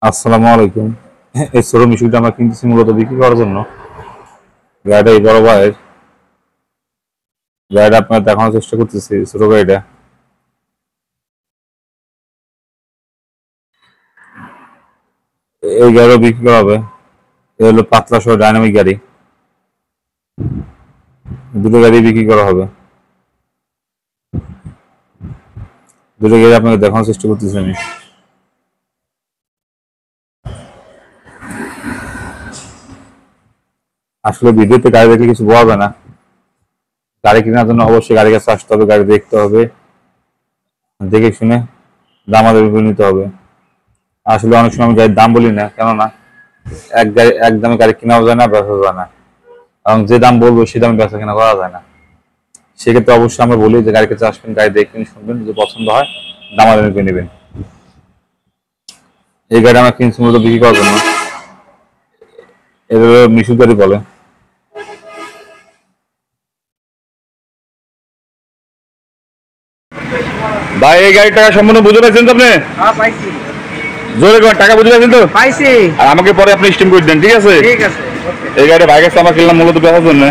আসসালামু আলাইকুম। এই ছোট মিশুকটা আমরা কিনতেছি মূলত বিক্রি করার জন্য। গাড়িটা এই বড় ভাইয়ের। গাড়িটা আপনার দেখানোর চেষ্টা করতেছি, ছোট গাড়িটা। এই গাড়িও বিক্রি করা হবে। এ হলো পাতলা সহ ডাইনামিক গাড়ি। দুটো গাড়ি বিক্রি করা হবে। দুটো গাড়ি আপনাকে দেখানোর চেষ্টা করতেছি আমি। আসলে ভিডিওতে গাড়ি দেখলে কিছু বলা যায় না। গাড়ি কেনার জন্য অবশ্যই গাড়ির কাছে আসতে হবে, গাড়ি দেখতে হবে, দেখে শুনে দামাদামি করে নিতে হবে। আসলে অনেক সময় আমি গাড়ির দাম বলি না, কেননা এক দামে গাড়ি কেনাও যায় না, বেচা যায় না। এবং যে দাম বলবো সে দামে বেচা কেনা করা যায় না। সেক্ষেত্রে অবশ্যই আমরা বলি যে গাড়ির কাছে আসবেন, গাড়ি দেখবেন, শুনবেন, যদি পছন্দ হয় দামাদামি করে নেবেন। এই গাড়ি আমরা কিনছি মূলত বিক্রি করার জন্য। এগুলো মিশুক গাড়ি বলে। ভাই এই গাড়ির টাকা সম্পূর্ণ বুঝে পাইছেন তো আপনি? হ্যাঁ পাইছি। জোরে করে টাকা বুঝে পাইছেন তো? পাইছি। আর আমাকে পরে আপনি স্টিম করে দেন, ঠিক আছে? ঠিক আছে। এই গাড়ি ভাই কাছে আমরা কিনলাম মূলত বেচার জন্য।